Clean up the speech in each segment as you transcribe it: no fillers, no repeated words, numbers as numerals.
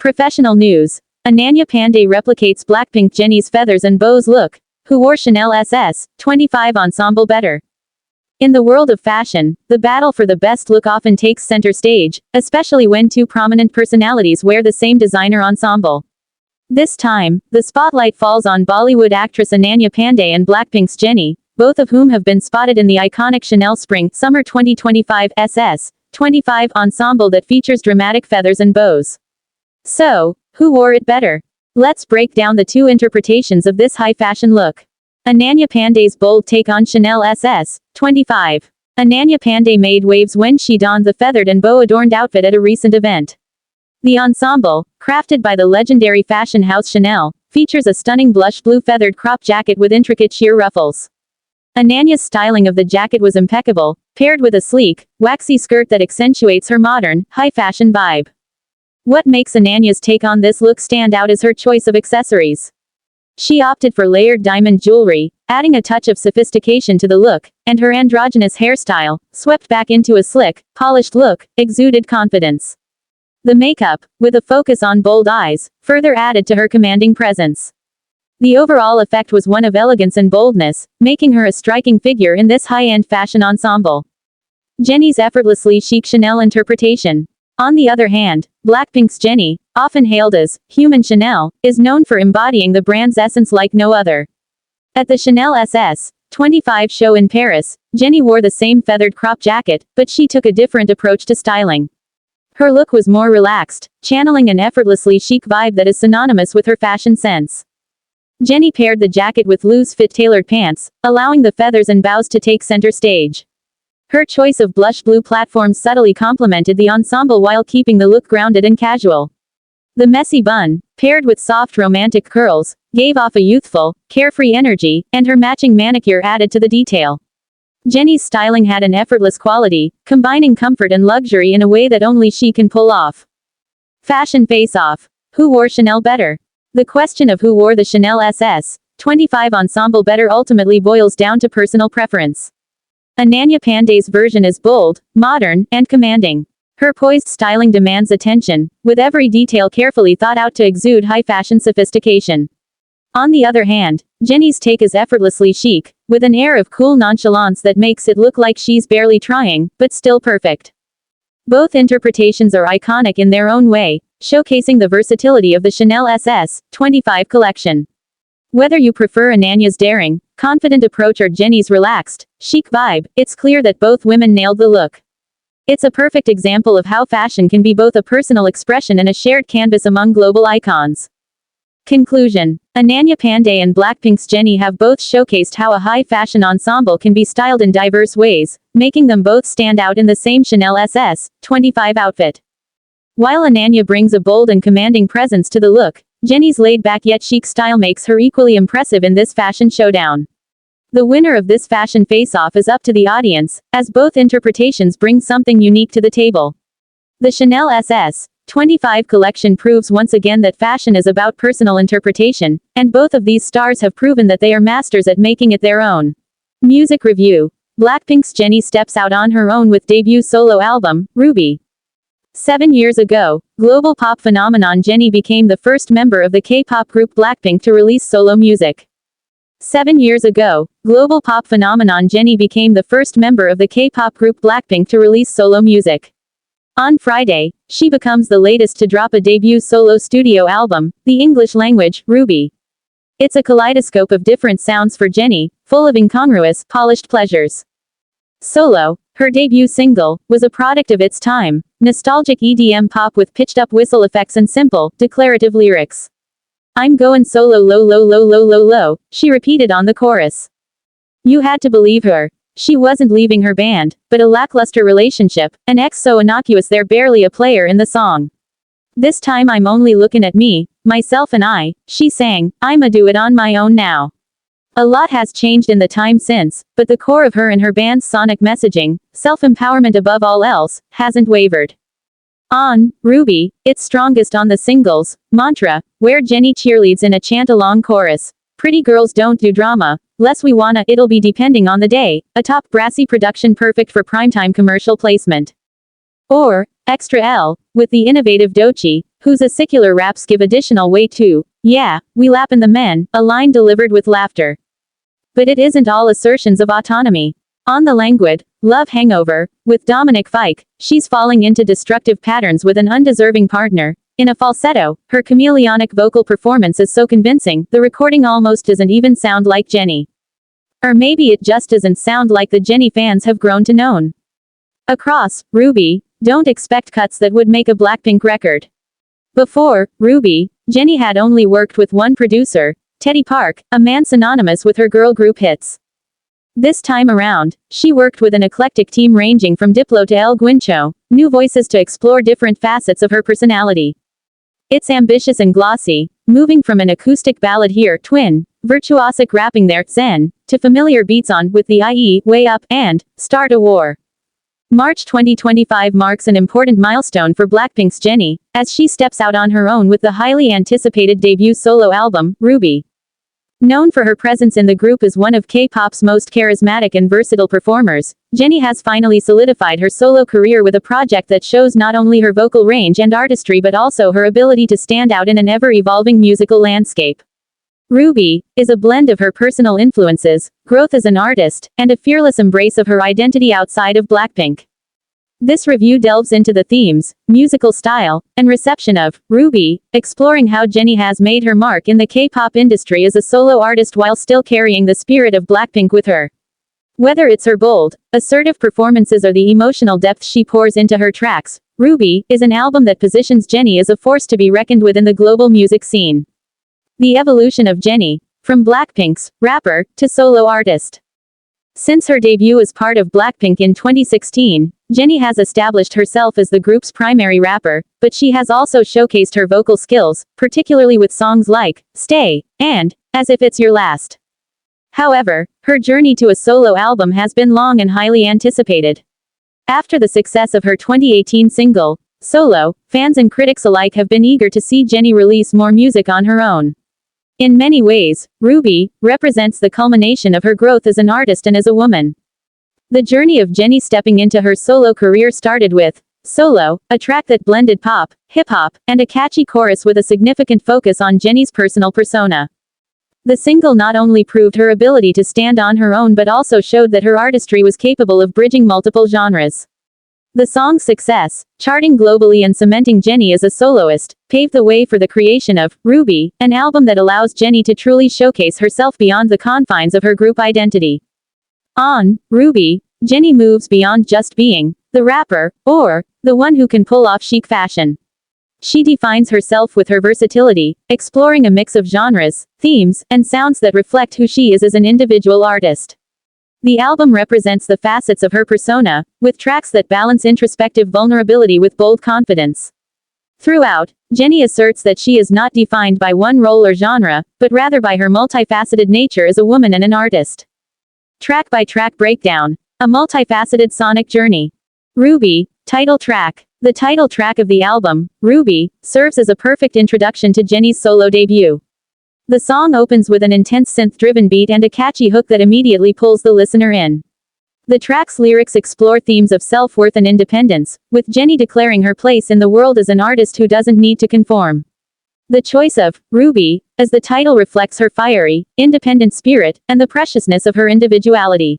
Professional news. Ananya Panday replicates Blackpink Jennie's feathers and bows look. Who wore Chanel SS 25 ensemble better? In the world of fashion, the battle for the best look often takes center stage, especially when two prominent personalities wear the same designer ensemble. This time, the spotlight falls on Bollywood actress Ananya Panday and Blackpink's Jennie, both of whom have been spotted in the iconic Chanel Spring/Summer 2025 SS 25 ensemble that features dramatic feathers and bows. So, who wore it better? Let's break down the two interpretations of this high-fashion look. Ananya Panday's bold take on Chanel SS 25. Ananya Panday made waves when she donned the feathered and bow-adorned outfit at a recent event. The ensemble, crafted by the legendary fashion house Chanel, features a stunning blush blue feathered crop jacket with intricate sheer ruffles. Ananya's styling of the jacket was impeccable, paired with a sleek, waxy skirt that accentuates her modern, high-fashion vibe. What makes Ananya's take on this look stand out is her choice of accessories. She opted for layered diamond jewelry, adding a touch of sophistication to the look, and her androgynous hairstyle, swept back into a slick, polished look, exuded confidence. The makeup, with a focus on bold eyes, further added to her commanding presence. The overall effect was one of elegance and boldness, making her a striking figure in this high-end fashion ensemble. Jennie's effortlessly chic Chanel interpretation. On the other hand, Blackpink's Jennie, often hailed as human Chanel, is known for embodying the brand's essence like no other. At the Chanel SS 25 show in Paris, Jennie wore the same feathered crop jacket, but she took a different approach to styling. Her look was more relaxed, channeling an effortlessly chic vibe that is synonymous with her fashion sense. Jennie paired the jacket with loose-fit tailored pants, allowing the feathers and bows to take center stage. Her choice of blush blue platforms subtly complemented the ensemble while keeping the look grounded and casual. The messy bun, paired with soft romantic curls, gave off a youthful, carefree energy, and her matching manicure added to the detail. Jennie's styling had an effortless quality, combining comfort and luxury in a way that only she can pull off. Fashion face-off. Who wore Chanel better? The question of who wore the Chanel SS 25 ensemble better ultimately boils down to personal preference. Ananya Panday's version is bold, modern, and commanding. Her poised styling demands attention, with every detail carefully thought out to exude high-fashion sophistication. On the other hand, Jennie's take is effortlessly chic, with an air of cool nonchalance that makes it look like she's barely trying, but still perfect. Both interpretations are iconic in their own way, showcasing the versatility of the Chanel SS 25 collection. Whether you prefer Ananya's daring, confident approach or Jennie's relaxed, chic vibe, it's clear that both women nailed the look. It's a perfect example of how fashion can be both a personal expression and a shared canvas among global icons. Conclusion. Ananya Panday and Blackpink's Jennie have both showcased how a high-fashion ensemble can be styled in diverse ways, making them both stand out in the same Chanel SS 25 outfit. While Ananya brings a bold and commanding presence to the look, Jennie's laid-back yet chic style makes her equally impressive in this fashion showdown. The winner of this fashion face-off is up to the audience, as both interpretations bring something unique to the table. The Chanel SS 25 collection proves once again that fashion is about personal interpretation, and both of these stars have proven that they are masters at making it their own. Music review. Blackpink's Jennie steps out on her own with debut solo album, Ruby. 7 years ago, global pop phenomenon Jennie became the first member of the K-pop group Blackpink to release solo music. 7 years ago, global pop phenomenon Jennie became the first member of the K-pop group Blackpink to release solo music. On Friday, she becomes the latest to drop a debut solo studio album, the English language, Ruby. It's a kaleidoscope of different sounds for Jennie, full of incongruous, polished pleasures. Solo, her debut single, was a product of its time, nostalgic EDM pop with pitched-up whistle effects and simple, declarative lyrics. "I'm going solo low low low low low low," she repeated on the chorus. You had to believe her. She wasn't leaving her band, but a lackluster relationship, an ex so innocuous they're barely a player in the song. "This time I'm only looking at me, myself and I," she sang, "I'ma do it on my own now." A lot has changed in the time since, but the core of her and her band's sonic messaging, self-empowerment above all else, hasn't wavered. On Ruby, it's strongest on the singles, Mantra, where Jennie cheerleads in a chant-along chorus. Pretty girls don't do drama, less we wanna, it'll be depending on the day, a top brassy production perfect for primetime commercial placement. Or, Extra L, with the innovative Doechii, whose acicular raps give additional weight to, "Yeah, we lappin' the men," a line delivered with laughter. But it isn't all assertions of autonomy. On the languid, Love Hangover, with Dominic Fike, she's falling into destructive patterns with an undeserving partner. In a falsetto, her chameleonic vocal performance is so convincing, the recording almost doesn't even sound like Jennie. Or maybe it just doesn't sound like the Jennie fans have grown to know. Across Ruby, don't expect cuts that would make a Blackpink record. Before Ruby, Jennie had only worked with one producer, Teddy Park, a man synonymous with her girl group hits. This time around, she worked with an eclectic team ranging from Diplo to El Guincho, new voices to explore different facets of her personality. It's ambitious and glossy, moving from an acoustic ballad here, Twin, virtuosic rapping there, Zen, to familiar beats on With the IE, Way Up, and Start a War. March 2025 marks an important milestone for Blackpink's Jennie, as she steps out on her own with the highly anticipated debut solo album, Ruby. Known for her presence in the group as one of K-pop's most charismatic and versatile performers, Jennie has finally solidified her solo career with a project that shows not only her vocal range and artistry but also her ability to stand out in an ever-evolving musical landscape. Ruby is a blend of her personal influences, growth as an artist, and a fearless embrace of her identity outside of Blackpink. This review delves into the themes, musical style, and reception of Ruby, exploring how Jennie has made her mark in the K-pop industry as a solo artist while still carrying the spirit of Blackpink with her. Whether it's her bold, assertive performances or the emotional depth she pours into her tracks, Ruby is an album that positions Jennie as a force to be reckoned with in the global music scene. The evolution of Jennie, from Blackpink's rapper to solo artist. Since her debut as part of Blackpink in 2016, Jennie has established herself as the group's primary rapper, but she has also showcased her vocal skills, particularly with songs like Stay and As If It's Your Last. However, her journey to a solo album has been long and highly anticipated. After the success of her 2018 single, Solo, fans and critics alike have been eager to see Jennie release more music on her own. In many ways, Ruby represents the culmination of her growth as an artist and as a woman. The journey of Jennie stepping into her solo career started with Solo, a track that blended pop, hip-hop, and a catchy chorus with a significant focus on Jennie's personal persona. The single not only proved her ability to stand on her own but also showed that her artistry was capable of bridging multiple genres. The song's success, charting globally and cementing Jennie as a soloist, paved the way for the creation of Ruby, an album that allows Jennie to truly showcase herself beyond the confines of her group identity. On Ruby, Jennie moves beyond just being the rapper, or the one who can pull off chic fashion. She defines herself with her versatility, exploring a mix of genres, themes, and sounds that reflect who she is as an individual artist. The album represents the facets of her persona, with tracks that balance introspective vulnerability with bold confidence. Throughout, Jennie asserts that she is not defined by one role or genre, but rather by her multifaceted nature as a woman and an artist. Track-by-track breakdown. A multifaceted sonic journey. Ruby, title track. The title track of the album, Ruby, serves as a perfect introduction to Jennie's solo debut. The song opens with an intense synth-driven beat and a catchy hook that immediately pulls the listener in. The track's lyrics explore themes of self-worth and independence, with Jennie declaring her place in the world as an artist who doesn't need to conform. The choice of Ruby, as the title reflects her fiery, independent spirit, and the preciousness of her individuality.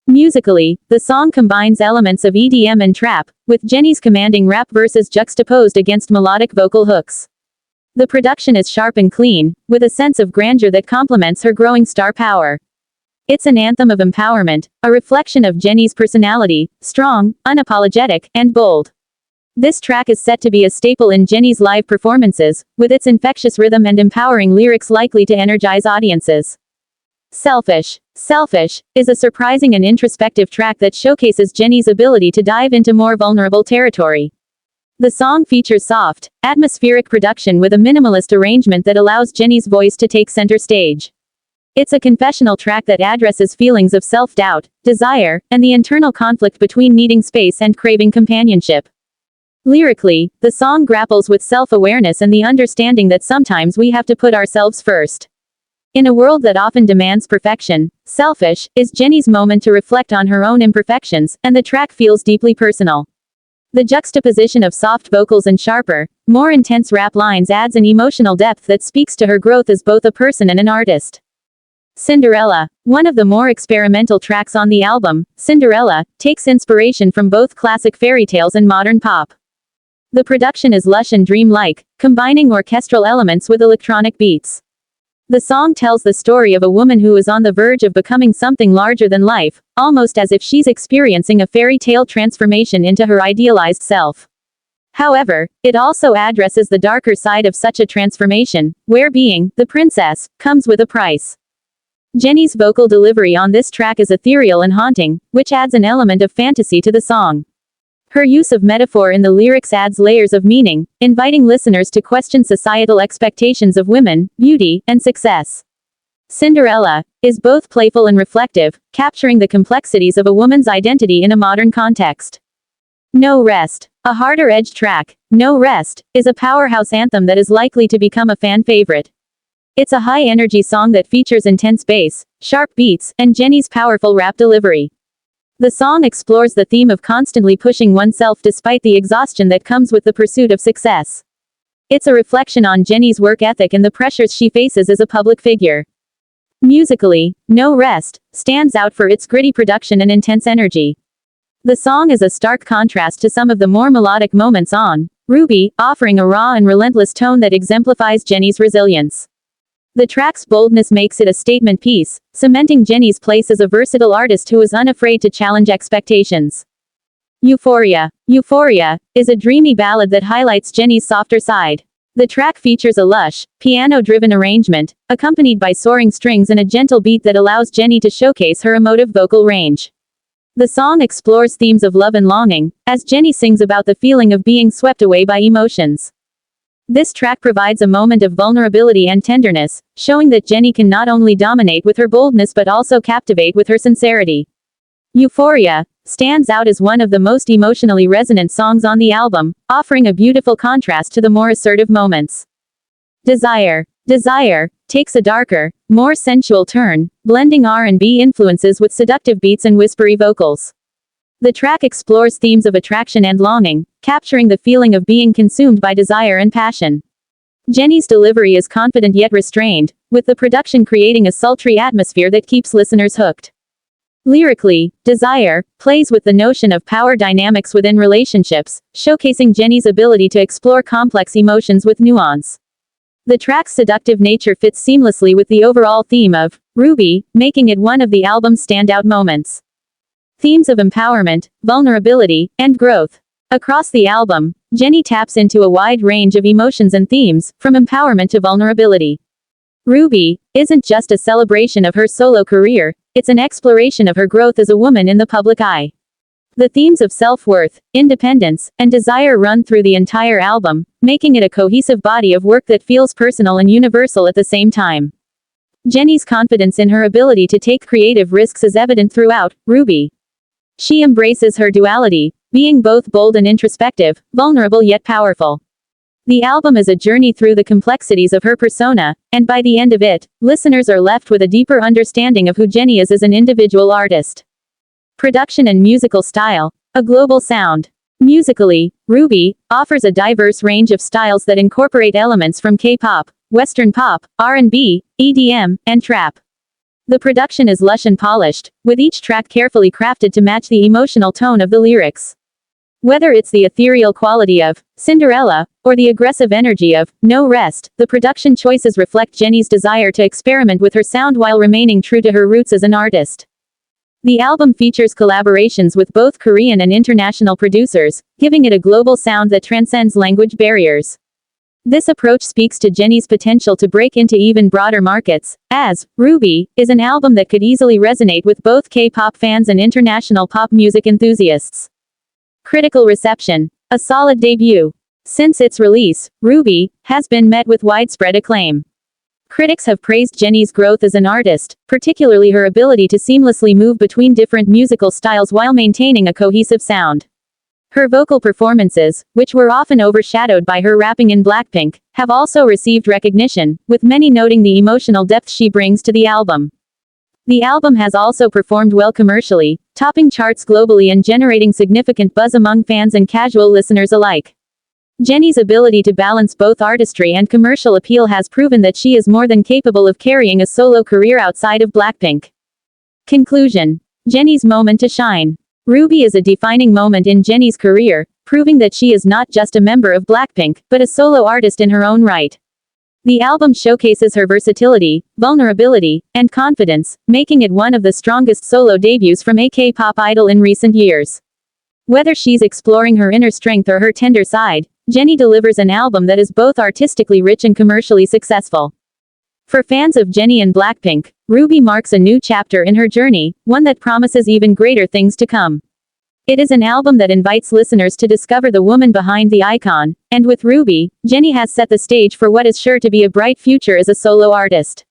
Musically, the song combines elements of EDM and trap, with Jennie's commanding rap verses juxtaposed against melodic vocal hooks. The production is sharp and clean, with a sense of grandeur that complements her growing star power. It's an anthem of empowerment, a reflection of Jennie's personality, strong, unapologetic, and bold. This track is set to be a staple in Jennie's live performances, with its infectious rhythm and empowering lyrics likely to energize audiences. Selfish is a surprising and introspective track that showcases Jennie's ability to dive into more vulnerable territory. The song features soft, atmospheric production with a minimalist arrangement that allows Jennie's voice to take center stage. It's a confessional track that addresses feelings of self-doubt, desire, and the internal conflict between needing space and craving companionship. Lyrically, the song grapples with self-awareness and the understanding that sometimes we have to put ourselves first. In a world that often demands perfection, Selfish is Jennie's moment to reflect on her own imperfections, and the track feels deeply personal. The juxtaposition of soft vocals and sharper, more intense rap lines adds an emotional depth that speaks to her growth as both a person and an artist. Cinderella, one of the more experimental tracks on the album, Cinderella, takes inspiration from both classic fairy tales and modern pop. The production is lush and dreamlike, combining orchestral elements with electronic beats. The song tells the story of a woman who is on the verge of becoming something larger than life, almost as if she's experiencing a fairy tale transformation into her idealized self. However, it also addresses the darker side of such a transformation, where being the princess comes with a price. Jennie's vocal delivery on this track is ethereal and haunting, which adds an element of fantasy to the song. Her use of metaphor in the lyrics adds layers of meaning, inviting listeners to question societal expectations of women, beauty, and success. Cinderella is both playful and reflective, capturing the complexities of a woman's identity in a modern context. No Rest, a harder-edged track, No Rest, is a powerhouse anthem that is likely to become a fan favorite. It's a high-energy song that features intense bass, sharp beats, and Jennie's powerful rap delivery. The song explores the theme of constantly pushing oneself despite the exhaustion that comes with the pursuit of success. It's a reflection on Jennie's work ethic and the pressures she faces as a public figure. Musically, No Rest stands out for its gritty production and intense energy. The song is a stark contrast to some of the more melodic moments on Ruby, offering a raw and relentless tone that exemplifies Jennie's resilience. The track's boldness makes it a statement piece, cementing Jennie's place as a versatile artist who is unafraid to challenge expectations. Euphoria is a dreamy ballad that highlights Jennie's softer side. The track features a lush, piano-driven arrangement, accompanied by soaring strings and a gentle beat that allows Jennie to showcase her emotive vocal range. The song explores themes of love and longing, as Jennie sings about the feeling of being swept away by emotions. This track provides a moment of vulnerability and tenderness, showing that Jennie can not only dominate with her boldness but also captivate with her sincerity. Euphoria stands out as one of the most emotionally resonant songs on the album, offering a beautiful contrast to the more assertive moments. Desire takes a darker, more sensual turn, blending R&B influences with seductive beats and whispery vocals. The track explores themes of attraction and longing, capturing the feeling of being consumed by desire and passion. Jennie's delivery is confident yet restrained, with the production creating a sultry atmosphere that keeps listeners hooked. Lyrically, Desire plays with the notion of power dynamics within relationships, showcasing Jennie's ability to explore complex emotions with nuance. The track's seductive nature fits seamlessly with the overall theme of Ruby, making it one of the album's standout moments. Themes of empowerment, vulnerability, and growth. Across the album, Jennie taps into a wide range of emotions and themes, from empowerment to vulnerability. Ruby isn't just a celebration of her solo career, it's an exploration of her growth as a woman in the public eye. The themes of self-worth, independence, and desire run through the entire album, making it a cohesive body of work that feels personal and universal at the same time. Jennie's confidence in her ability to take creative risks is evident throughout Ruby. She embraces her duality, being both bold and introspective, vulnerable yet powerful. The album is a journey through the complexities of her persona, and by the end of it, listeners are left with a deeper understanding of who Jennie is as an individual artist. Production and musical style. A global sound. Musically, Ruby offers a diverse range of styles that incorporate elements from K-pop, Western pop, R&B, EDM, and trap. The production is lush and polished, with each track carefully crafted to match the emotional tone of the lyrics. Whether it's the ethereal quality of Cinderella, or the aggressive energy of No Rest, the production choices reflect Jennie's desire to experiment with her sound while remaining true to her roots as an artist. The album features collaborations with both Korean and international producers, giving it a global sound that transcends language barriers. This approach speaks to Jennie's potential to break into even broader markets, as Ruby is an album that could easily resonate with both K-pop fans and international pop music enthusiasts. Critical reception. A solid debut. Since its release, Ruby has been met with widespread acclaim. Critics have praised Jennie's growth as an artist, particularly her ability to seamlessly move between different musical styles while maintaining a cohesive sound. Her vocal performances, which were often overshadowed by her rapping in Blackpink, have also received recognition, with many noting the emotional depth she brings to the album. The album has also performed well commercially, topping charts globally and generating significant buzz among fans and casual listeners alike. Jennie's ability to balance both artistry and commercial appeal has proven that she is more than capable of carrying a solo career outside of Blackpink. Conclusion. Jennie's moment to shine. Ruby is a defining moment in Jennie's career, proving that she is not just a member of Blackpink, but a solo artist in her own right. The album showcases her versatility, vulnerability, and confidence, making it one of the strongest solo debuts from a K-pop idol in recent years. Whether she's exploring her inner strength or her tender side, Jennie delivers an album that is both artistically rich and commercially successful. For fans of Jennie and Blackpink, Ruby marks a new chapter in her journey, one that promises even greater things to come. It is an album that invites listeners to discover the woman behind the icon, and with Ruby, Jennie has set the stage for what is sure to be a bright future as a solo artist.